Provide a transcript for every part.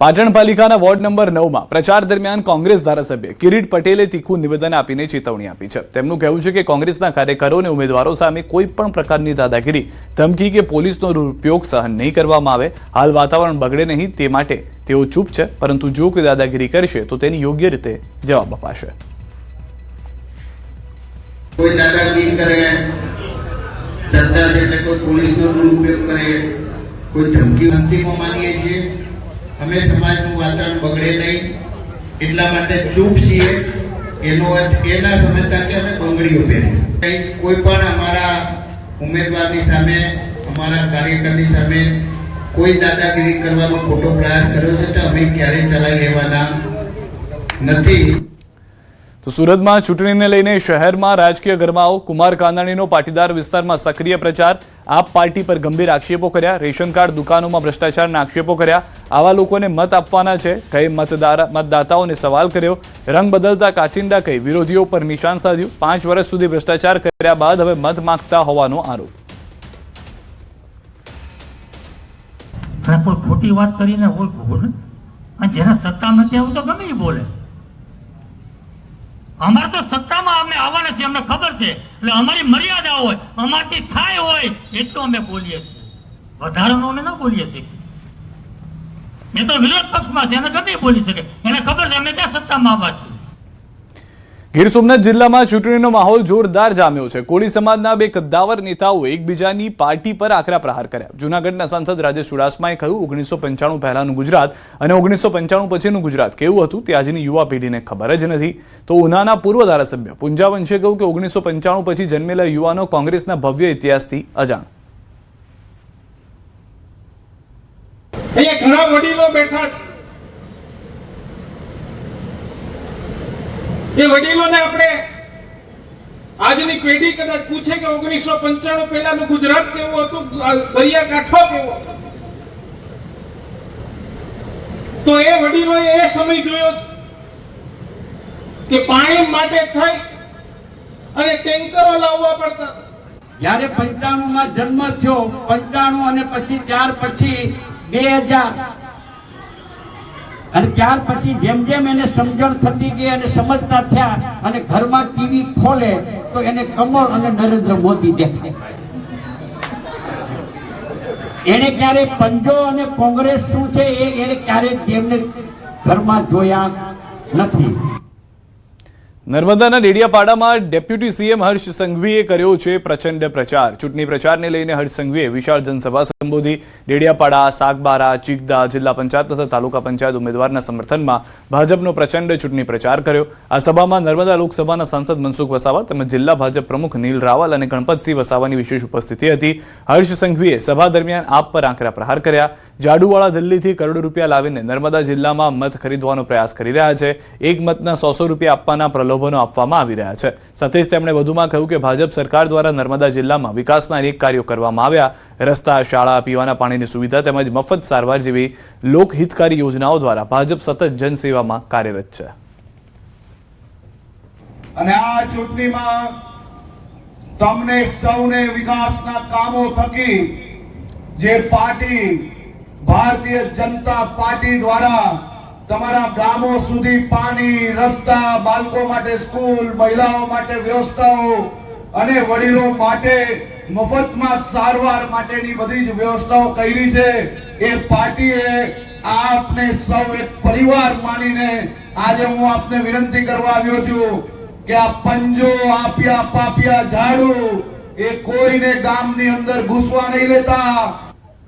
પાટણ પાલિકાના ward number 9 માં પ્રચાર દરમિયાન કોંગ્રેસ ધારાસભ્ય કિરીટ પટેલે તીખું નિવેદન આપીને ચેતવણી આપી છે। તેમનું કહેવું છે કે કોંગ્રેસના કાર્યકરો અને ઉમેદવારો સામે કોઈ પણ પ્રકારની દાદાગીરી, ધમકી કે પોલીસનો દુરુપયોગ સહન નહીં કરવામાં આવે। હાલ વાતાવરણ બગડે નહીં તે માટે તેઓ ચૂપ છે, પરંતુ જો કોઈ દાદાગીરી કરશે તો તેની યોગ્ય રીતે જવાબ અપાશે। કોઈ દાદાગીરી કરે, ચર્ચા એટલે કોઈ પોલીસનો દુરુપયોગ કરે, કોઈ ધમકી અંતિમો માનીએ છીએ અમે સમાજનું વાતાવરણ બગડે નહીં એટલા માટે ચૂપ છીએ। એનો અર્થ એ ના સમજતા કે અમે બંગડીઓ પહેરી કોઈ પણ અમારા ઉમેદવારની સામે, અમારા કાર્યકરની સામે કોઈ દાદાગીરી કરવાનો ખોટો પ્રયાસ કર્યો છે તો અમે ક્યારેય ચલાવી લેવાના નથી। તો સુરતમાં ચૂંટણીને લઈને શહેરમાં રાજકીય ગરમાવો। કુમાર કાનાણીનો પાટીદાર વિસ્તારમાં સક્રિય પ્રચાર। આપ પાર્ટી પર ગંભીર આક્ષેપો કર્યા। રેશન કાર્ડ દુકાનોમાં ભ્રષ્ટાચારના આક્ષેપો કર્યા। આવા લોકોને મત આપવાના છે કહી મતદાતાઓને સવાલ કર્યો। રંગ બદલતા કાચિંડા કહી વિરોધીઓ પર નિશાન સાધ્યું। 5 વર્ષ સુધી ભ્રષ્ટાચાર કર્યા બાદ હવે મત માંગતા હોવાનો આરોપ। કોઈ ખોટી વાત કરીને જેને સત્તા નથી આવું તો ગમે એ બોલે। અમારે તો સત્તામાં અમે આવવાના છે, અમને ખબર છે, એટલે અમારી મર્યાદા હોય, અમારથી થાય હોય એટલું અમે બોલીએ છીએ, વધારાનું અમે ના બોલીએ છીએ। એ તો વિરોધ પક્ષમાં છે, એને ગમે બોલી શકે, એને ખબર છે અમે ક્યાં સત્તામાં આવવા છીએ। ગીર સોમનાથ જિલ્લામાં ચૂંટણીનો માહોલ જોરદાર જામ્યો છે। કોળી સમાજના બે કદ્દાવર નેતાઓ એકબીજાની પાર્ટી પર આકરા પ્રહાર કર્યા। જૂનાગઢના સાંસદ રાજેશ ચુડાસમાએ કહ્યું 1995 પહેલાનું ગુજરાત અને 1995 પછીનું ગુજરાત કેવું હતું તે આજની યુવા પેઢીને ખબર જ નથી। તો ઉનાના પૂર્વ ધારાસભ્ય પુંજા વંશે કહ્યું કે 1995 પછી જન્મેલા યુવાનો કોંગ્રેસના ભવ્ય ઇતિહાસથી અજાણ। અહીંયા ઘણા વડીલો બેઠા છે, એ વડીલોને આપણે આજની પેઢી કદાચ પૂછે કે 1995 પહેલાનું ગુજરાત કેવું હતું, દરિયાકાંઠો કેવો હતો, તો એ વડીલોએ એ સમય જોયો છે કે પાણી માટે થઈ અને ટેન્કરો લાવવા પડતા। જ્યારે 95 માં જન્મ થયો, 95 અને પછી ત્યાર પછી 2000 અને ત્યાર પછી જેમ જેમ એને સમજણ થતી ગઈ અને સમજતા થયા અને ઘરમાં ટીવી ખોલે તો એને કમળ અને નરેન્દ્ર મોદી દેખાય। એને ક્યારે પંજો અને કોંગ્રેસ શું છે એને ક્યારે તેમને ઘરમાં જોયા નથી। નર્મદાના ડેડિયાપાડામાં ડેપ્યુટી સીએમ હર્ષ સંઘવીએ કર્યો છે પ્રચંડ પ્રચાર। ચૂંટણી પ્રચારને લઈને હર્ષ સંઘવીએ વિશાળ જનસભા સંબોધી। ડેડિયાપાડા, સાગબારા, ચીકદા જિલ્લા પંચાયત તથા તાલુકા પંચાયત ઉમેદવારના સમર્થનમાં ભાજપનો પ્રચંડ ચૂંટણી પ્રચાર કર્યો। આ સભામાં નર્મદા લોકસભાના સાંસદ મનસુખ વસાવા તેમજ જિલ્લા ભાજપ પ્રમુખ નીલ રાવલ અને ગણપતસિંહ વસાવાની વિશેષ ઉપસ્થિતિ હતી। હર્ષ સંઘવીએ સભા દરમિયાન આપ પર આકરા પ્રહાર કર્યા। જાડુવાળા દિલ્હીથી કરોડો રૂપિયા લાવીને નર્મદા જિલ્લામાં મત ખરીદવાનો પ્રયાસ કરી રહ્યા છે। એક મતના 100 રૂપિયા આપવાના પ્રલોભનો આપવામાં આવી રહ્યા છે। સાથે જ તેમણે વધુમાં કહ્યું કે ભાજપ સરકાર દ્વારા નર્મદા જિલ્લામાં વિકાસના અનેક કાર્યો કરવામાં આવ્યા। રસ્તા, શાળા, પીવાના પાણીની સુવિધા તેમજ મફત સારવાર જેવી લોકહિતકારી યોજનાઓ દ્વારા ભાજપ સતત જનસેવામાં કાર્યરત છે। અને આ ચૂંટણીમાં તમને સૌને વિકાસના કામો થકી જે પાર્ટી ભારતીય જનતા પાર્ટી દ્વારા તમારા ગામો સુધી પાણી, રસ્તા, બાળકો માટે સ્કૂલ, મહિલાઓ માટે વ્યવસ્થાઓ અને વડીલો માટે મફતમાં સારવાર માટેની બધી જ વ્યવસ્થાઓ કરી છે। એ પાર્ટીએ આપને સૌ એક પરિવાર માનીને આજે હું આપને વિનંતી કરવા આવ્યો છું કે આ પંજો, આપ્યા પાપ્યા ઝાડુ એ કોઈને ગામની અંદર ઘૂસવા નહીં લેતા।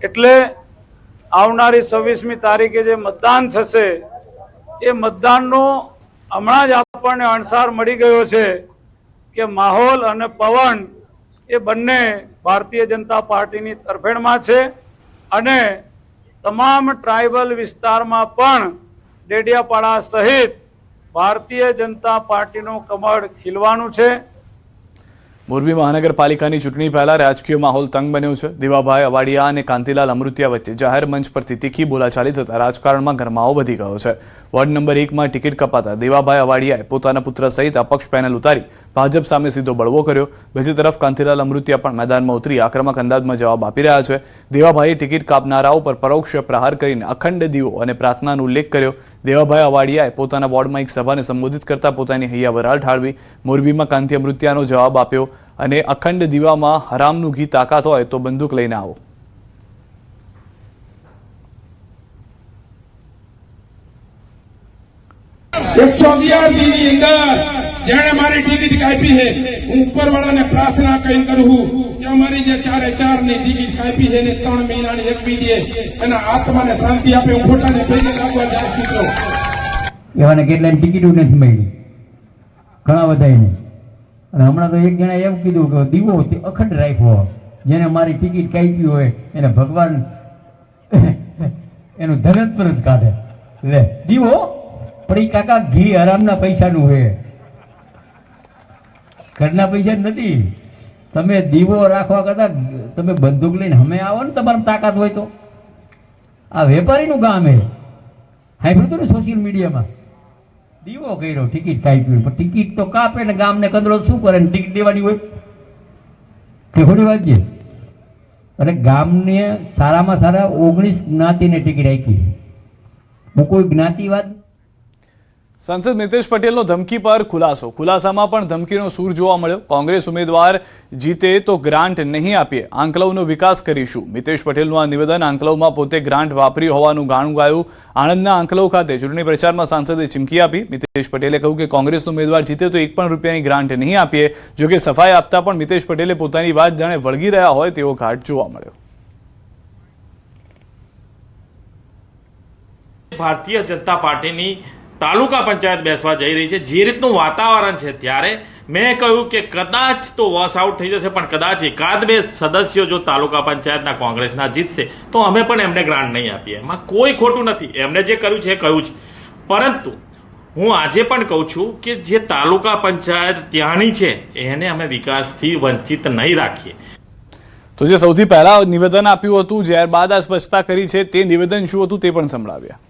એટલે આવનારી 26મી તારીખે જે મતદાન થશે એ મતદાનનો હમણાં જ આપણને અણસાર મળી ગયો છે કે માહોલ અને પવન એ બંને ભારતીય જનતા પાર્ટીની તરફેણમાં છે અને તમામ ટ્રાઇબલ વિસ્તારમાં પણ ડેડિયાપાડા સહિત ભારતીય જનતા પાર્ટીનું કમળ ખીલવાનું છે। મોરબી મહાનગરપાલિકાની ચૂંટણી પહેલા રાજકીય માહોલ તંગ બન્યો છે. દેવાભાઈ અવાડિયા અને કાંતિલાલ અમૃતિયા વચ્ચે જાહેર મંચ પરથી તીખી બોલાચાલી થતા રાજકારણમાં ગરમાવો વધી ગયો છે. વોર્ડ નંબર 1માં ટિકિટ કપાતા દેવાભાઈ અવાડિયાએ પોતાના પુત્ર સહિત અપક્ષ પેનલ ઉતારી ભાજપ સામે સીધો બળવો કર્યો. બીજી તરફ કાંતિલાલ અમૃતિયા પણ મેદાનમાં ઉતરી આક્રમક અંદાજમાં જવાબ આપી રહ્યા છે. દેવાભાઈએ ટિકિટ કાપનારાઓ પર પરોક્ષ પ્રહાર કરીને અખંડ દીવો અને પ્રાર્થનાનો ઉલ્લેખ કર્યો. દેવાભાઈ અવાડિયાએ પોતાના વોર્ડમાં એક સભાને સંબોધિત કરતા પોતાની હૈયા વરાળ ઠાળવી. મોરબીમાં કાંતિ અમૃતિયાનો જવાબ આપ્યો અને અખંડ દીવામાં હરામનું ઘી તાકાત હોય તો બંદૂક લઈને આવો. જેણે મારી ટિકિટ કાપી છે, હું ઉપરવાળાને પ્રાર્થના કરી કરું કે અમારી જે 4/4 ની ટિકિટ કાપી છે ને 3 મહિનાની એક બી દે એના આત્માને શાંતિ આપે. હું પોતાને ભેગી રાખવા જાઉં છું. એવાને કેટલાય ટિકિટો નથી મળી, ઘણા બધાને. અને હમણાં તો એક જણા એમ કીધું કે દીવો અખંડ રાખ્યો, જેને મારી ટિકિટ કાપી હોય એને ભગવાન એનું ધનત પર જ કાઢે. લે દીવો પણ ઈ કાકા ઘી આરામના પૈસાનું હોય, ઘરના પૈસા જ નથી. તમે દીવો રાખવા કરતા તમે બંદૂક લઈને અમે આવો ને તમારી તાકાત હોય તો. આ વેપારીનું કામ હે. સાંભળ્યું હતું ને સોશિયલ મીડિયામાં, દીવો કર્યો ટિકિટ કાપી, પણ ટિકિટ તો કાપે ને ગામને કંદરો શું કરે ને ટિકિટ દેવાની હોય કે ખોટી વાત છે. એટલે ગામને સારામાં સારા 19 જ્ઞાતિને ટિકિટ આપી. હું કોઈ જ્ઞાતિવાદ. સાંસદ મિતેશ પટેલનો ધમકી પર ખુલાસામાં પણ ધમકીનો સૂર જોવા મળ્યો. કોંગ્રેસ ઉમેદવાર જીતે તો ગ્રાન્ટ નહીં આપીએ, આંકલવનો વિકાસ કરીશું. મિતેશ પટેલનું આ નિવેદન આંકલવમાં પોતે ગ્રાન્ટ વાપરી હોવાનું ગાણું ગાયું. આણંદના આંકલવ ખાતે ચૂંટણી પ્રચારમાં સાંસદે ચીમકી આપી. મિતેશ પટેલે કહ્યું કે કોંગ્રેસનો ઉમેદવાર જીતે તો 1 પણ રૂપિયાની ગ્રાન્ટ નહીં આપીએ. જોકે સફાઈ આપતા પણ મિતેશ પટેલે પોતાની વાત જાણે વળગી રહ્યા હોય તેવો ઘાટ જોવા મળ્યો. ભારતીય જનતા પાર્ટીની તાલુકા પંચાયત બેસવા જઈ રહી છે. જે રીતનું વાતાવરણ છે ત્યારે મેં કહ્યું કે કદાચ તો વોશ આઉટ થઈ જશે, પણ કદાચ 1-2 સદસ્યો જો તાલુકા પંચાયતના કોંગ્રેસના જીતશે તો અમે પણ એમને ગ્રાન્ટ નહીં આપીએ. એમાં કોઈ ખોટું નથી, એમને જે કર્યું છે એ કહ્યું છે. પરંતુ હું આજે પણ કહું છું કે જે તાલુકા પંચાયત ત્યાંની છે એને અમે વિકાસથી વંચિત નહીં રાખીએ. તો જે સૌથી પહેલા નિવેદન આપ્યું હતું, ત્યારબાદ આ સ્પષ્ટતા કરી છે, તે નિવેદન શું હતું તે પણ સંભળાવ્યા.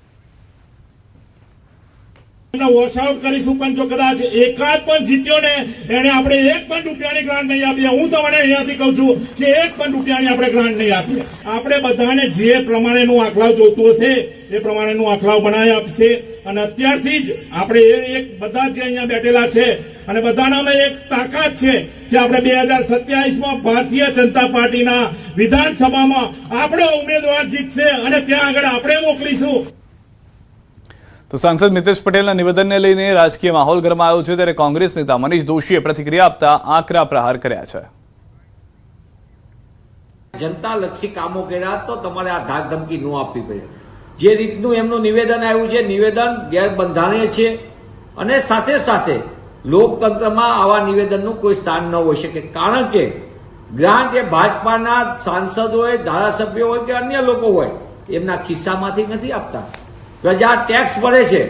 વોશ આઉટ કરીશું, પણ જો કદાચ એકાદ પણ જીત્યો ને એને આપણે 1 પણ રૂપિયાની ગ્રાન્ટ નહીં આપીએ. હું તમને અહીંયાથી કહું છું કે 1 પણ રૂપિયાની આપણે ગ્રાન્ટ નહીં આપીએ. આપણે બધાને જે પ્રમાણેનું આંકલાવ જોતું હશે એ પ્રમાણેનું આંકલાવ બનાવી આપશે. અને અત્યારથી જ આપણે એક બધા જે અહીંયા બેઠેલા છે અને બધાનામાં એક તાકાત છે કે આપણે 2027માં ભારતીય જનતા પાર્ટીના વિધાનસભામાં આપણો ઉમેદવાર જીતશે અને ત્યાં આગળ આપણે મોકલીશું. તો સાંસદ મિતેશ પટેલના નિવેદનને લઈને રાજકીય માહોલ ગરમાયો છે, ત્યારે કોંગ્રેસ નેતા મનીષ દોશીએ પ્રતિક્રિયા આપતા આકરા પ્રહાર કર્યા છે. જનતાલક્ષી કામો કર્યા તો તમારે આ ધાક ધમકી ન આપવી પડે. જે રીતનું એમનું નિવેદન આવ્યું છે, નિવેદન ગેરબંધારણીય છે અને સાથે સાથે લોકતંત્રમાં આવા નિવેદનનું કોઈ સ્થાન ન હોઈ શકે. કારણ કે ગ્રાન્ટ એ ભાજપાના સાંસદ હોય, ધારાસભ્યો હોય કે અન્ય લોકો હોય એમના ખિસ્સામાંથી નથી આપતા, પ્રજા ટેક્સ ભરે છે.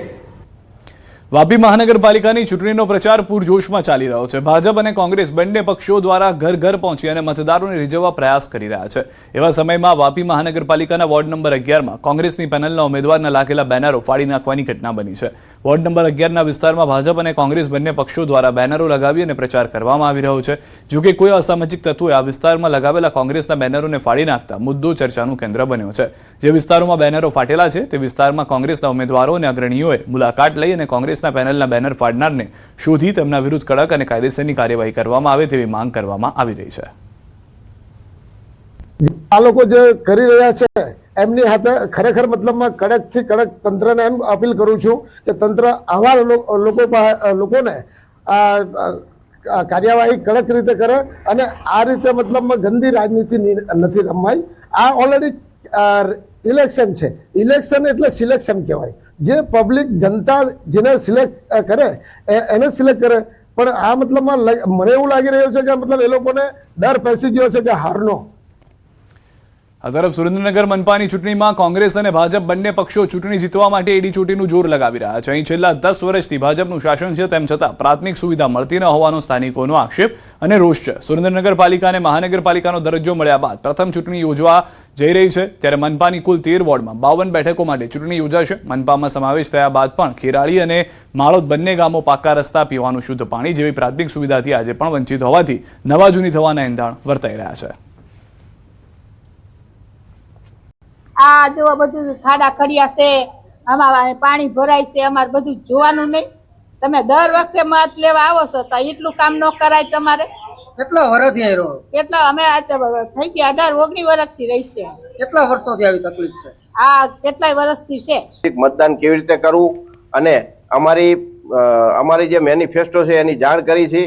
વાપી મહાનગરપાલિકાની ચૂંટણીનો પ્રચાર પૂરજોશમાં ચાલી રહ્યો છે. ભાજપ અને કોંગ્રેસ બંને પક્ષો દ્વારા ઘર ઘર પહોંચી અને મતદારોને રીઝવવા પ્રયાસ કરી રહ્યા છે. એવા સમયમાં વાપી મહાનગરપાલિકાના વોર્ડ નંબર 11માં કોંગ્રેસની પેનલના ઉમેદવારના લાગેલા બેનરો ફાડી નાખવાની ઘટના બની છે. વોર્ડ નંબર 11ના વિસ્તારમાં ભાજપ અને કોંગ્રેસ બંને પક્ષો દ્વારા બેનરો લગાવી અને પ્રચાર કરવામાં આવી રહ્યો છે. જોકે કોઈ અસામાજિક તત્વોએ આ વિસ્તારમાં લગાવેલા કોંગ્રેસના બેનરોને ફાડી નાખતા મુદ્દો ચર્ચાનું કેન્દ્ર બન્યો છે. જે વિસ્તારોમાં બેનરો ફાટેલા છે તે વિસ્તારમાં કોંગ્રેસના ઉમેદવારો અને અગ્રણીઓએ મુલાકાત લઈ અને કોંગ્રેસના પેનલના બેનર ફાડનારને શોધી તેમના વિરુદ્ધ કડક અને કાયદેસરની કાર્યવાહી કરવામાં આવે તેવી માંગ કરવામાં આવી રહી છે. આ લોકો જે કરી રહ્યા છે એમની હાથે ખરેખર મતલબમાં કડકથી કડક તંત્રને એમ અપીલ કરું છું કે તંત્ર આવા લોકોને કાર્યવાહી કડક રીતે કરે અને આ રીતે મતલબમાં ગંદી રાજનીતિ નથી રમાય. આ ઓલરેડી ઇલેક્શન છે. ઇલેક્શન એટલે સિલેક્શન કહેવાય. જે પબ્લિક જનતા જેને સિલેક્ટ કરે એને સિલેક્ટ કરે. પણ આ મતલબમાં મને એવું લાગી રહ્યું છે કે મતલબ એ લોકોને ડર પેસી ગયો છે કે હારનો. તો જે સૌથી પહેલા નિવેદન આપ્યું હતું, ત્યારબાદ આ સ્પષ્ટતા કરી છે, તે નિવેદન શું હતું તે પણ સંભળાવ્યા. મને એવું લાગી રહ્યું છે કે મતલબ એ લોકોને ડર પેસી ગયો છે કે હારનો. આ તરફ સુરેન્દ્રનગર મનપાની ચૂંટણીમાં કોંગ્રેસ અને ભાજપ બંને પક્ષો ચૂંટણી જીતવા માટે એડી ચોટીનું જોર લગાવી રહ્યા છે. અહીં છેલ્લા 10 વર્ષથી ભાજપનું શાસન છે, તેમ છતાં પ્રાથમિક સુવિધા મળતી ન હોવાનો સ્થાનિકોનો આક્ષેપ અને રોષ છે. સુરેન્દ્રનગર પાલિકા અને મહાનગરપાલિકાનો દરજ્જો મળ્યા બાદ પ્રથમ ચૂંટણી યોજવા જઈ રહી છે, ત્યારે મનપાની કુલ 13 વોર્ડમાં 52 બેઠકો માટે ચૂંટણી યોજાશે. મનપામાં સમાવેશ થયા બાદ પણ ખેરાળી અને માળોદ બંને ગામો પાકા રસ્તા, પીવાનું શુદ્ધ પાણી જેવી પ્રાથમિક સુવિધાથી આજે પણ વંચિત હોવાથી નવા જૂની થવાના એંધાણ વર્તાઈ રહ્યા છે. આ જો બધું ખાડા ખડિયા છે, આમાં પાણી ભરાય છે, અમારે બધું જોવાનું નહીં. તમે દર વખતે મત લેવા આવો છો તો એટલું કામ ન કરાય તમારે? કેટલા વર્ષથી અહીં રહો? કેટલા અમે થઈ ગયા 18-19 વર્ષથી રહી છે. કેટલા વર્ષોથી આવી તકલીફ છે? આ કેટલાય વર્ષથી છે. મતદાન કેવી રીતે કરવું અને અમારી જે મેનિફેસ્ટો છે એની જાણ કરી છે.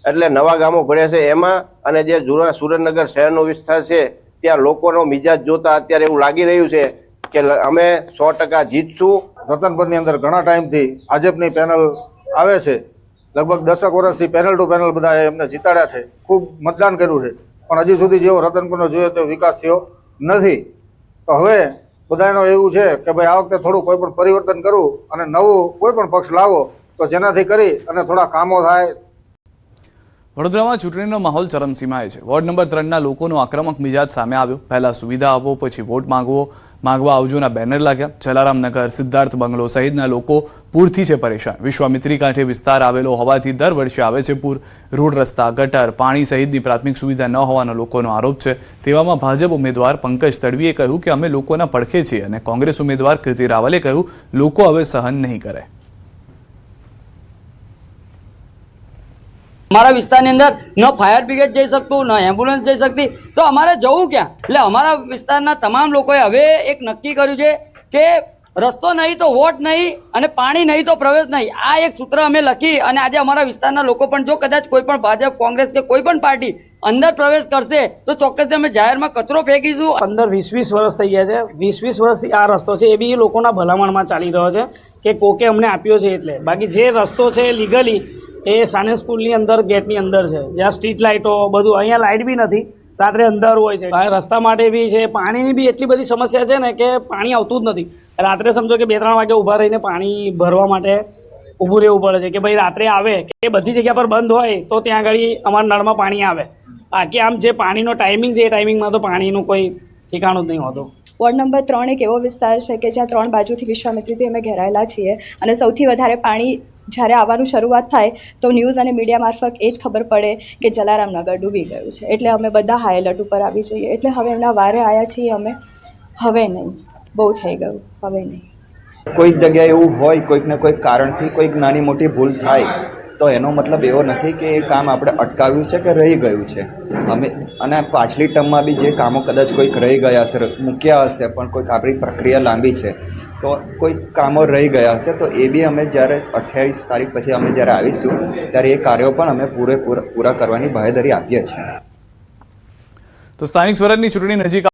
એટલે નવા ગામો ભળ્યા છે એમાં, અને જે સુરેન્દ્રનગર શહેરનો વિસ્તાર છે ત્યાં લોકોનો મિજાજ જોતા અત્યારે એવું લાગી રહ્યું છે કે અમે 100% જીતશું. રતનપુરની અંદર ઘણા ટાઈમથી ભાજપની પેનલ આવે છે, લગભગ 10 વર્ષથી પેનલ ટુ પેનલ બધા એમને જીતાડ્યા છે, ખૂબ મતદાન કર્યું છે, પણ હજી સુધી જેવો રતનપુરનો જોઈએ તો વિકાસ થયો નથી. તો હવે બધાનો એવું છે કે ભાઈ આ વખતે થોડું કોઈ પણ પરિવર્તન કરવું અને નવું કોઈ પણ પક્ષ લાવો તો જેનાથી કરી અને થોડા કામો થાય. વડોદરામાં ચૂંટણીનો માહોલ ચરમસીમાએ છે. વોર્ડ નંબર 3ના લોકોનો આક્રમક મિજાજ સામે આવ્યો. પહેલા સુવિધા આપો, પછી વોટ માંગવા આવજોના બેનર લાગ્યા. જલારામનગર, સિદ્ધાર્થ બંગલો સહિતના લોકો પૂરથી છે પરેશાન. વિશ્વામિત્રી કાંઠે વિસ્તાર આવેલો હોવાથી દર વર્ષે આવે છે પૂર. રોડ, રસ્તા, ગટર, પાણી સહિતની પ્રાથમિક સુવિધા ન હોવાનો લોકોનો આરોપ છે. તેવામાં ભાજપ ઉમેદવાર પંકજ તડવીએ કહ્યું કે અમે લોકોના પડખે છીએ, અને કોંગ્રેસ ઉમેદવાર કીર્તિ રાવલે કહ્યું લોકો હવે સહન નહીં કરે. અમારા વિસ્તારની અંદર ન ફાયર બ્રિગેડ જઈ શકતું, ન એમ્બ્યુલન્સ જઈ શકતી, તો અમારે જવું ક્યાં? એટલે અમારા વિસ્તારના તમામ લોકોએ હવે એક નક્કી કર્યું છે કે રસ્તો નહીં તો વોટ નહીં, અને પાણી નહીં તો પ્રવેશ નહીં. આ એક સૂત્ર અમે લખી અને આજે અમારા વિસ્તારના લોકો પણ જો કદાચ કોઈ પણ ભાજપ, કોંગ્રેસ કે કોઈ પણ પાર્ટી અંદર પ્રવેશ કરશે તો ચોક્કસ અમે જાહેરમાં કચરો ફેંકીશું. 15-20 વર્ષ થઈ ગયા છે. 20 વર્ષથી આ રસ્તો છે એ બી લોકોના ભલામણમાં ચાલી રહ્યો છે કે કોકે અમને આપ્યો છે એટલે. બાકી જે રસ્તો છે લીગલી એ સાને સ્કૂલની અંદર ગેટની અંદર છે, જ્યાં સ્ટ્રીટ લાઇટો બધું, અહીંયા લાઇટ બી નથી, રાત્રે અંદર હોય છે. રસ્તા માટે બી છે, પાણીની બી એટલી બધી સમસ્યા છે ને કે પાણી આવતું જ નથી. રાત્રે સમજો કે 2-3 વાગે ઊભા રહીને પાણી ભરવા માટે ઊભું રહેવું પડે છે કે ભાઈ રાત્રે આવે કે બધી જગ્યા પર બંધ હોય તો ત્યાં આગળ અમારા નળમાં પાણી આવે. બાકી આમ જે પાણીનો ટાઈમિંગ છે એ ટાઈમિંગમાં તો પાણીનું કોઈ ઠેકાણું જ નહીં હોતું. વોર્ડ નંબર 3 એક એવો વિસ્તાર છે કે જ્યાં 3 બાજુથી વિશ્વામિત્રીથી અમે ઘેરાયેલા છીએ, અને સૌથી વધારે પાણી જ્યારે આવવાનું શરૂઆત થાય તો ન્યૂઝ અને મીડિયા મારફત એ જ ખબર પડે કે જલારામનગર ડૂબી ગયું છે. એટલે અમે બધા હાઈ એલર્ટ ઉપર આવી જઈએ. એટલે હવે એમના વારે આવ્યા છીએ અમે. હવે નહીં, બહુ થઈ ગયું, હવે નહીં. કોઈક જગ્યાએ એવું હોય, કોઈકને કોઈક કારણથી કોઈક નાની મોટી ભૂલ થાય તો એનો મતલબ એવો નથી કે એ કામ આપણે અટકાવ્યું છે કે રહી ગયું છે. અને પાછલી ટર્મમાં બી જે કામો કદાચ કોઈક રહી ગયા છે, મૂક્યા હશે, પણ કોઈક આપણી પ્રક્રિયા લાંબી છે તો કોઈક કામો રહી ગયા હશે, તો એ બી અમે જ્યારે 28 તારીખ પછી અમે જ્યારે આવીશું ત્યારે એ કાર્યો પણ અમે પૂરા કરવાની બાંહેધરી આપીએ છીએ. તો સ્થાનિક સ્વરાજની ચૂંટણી નજીક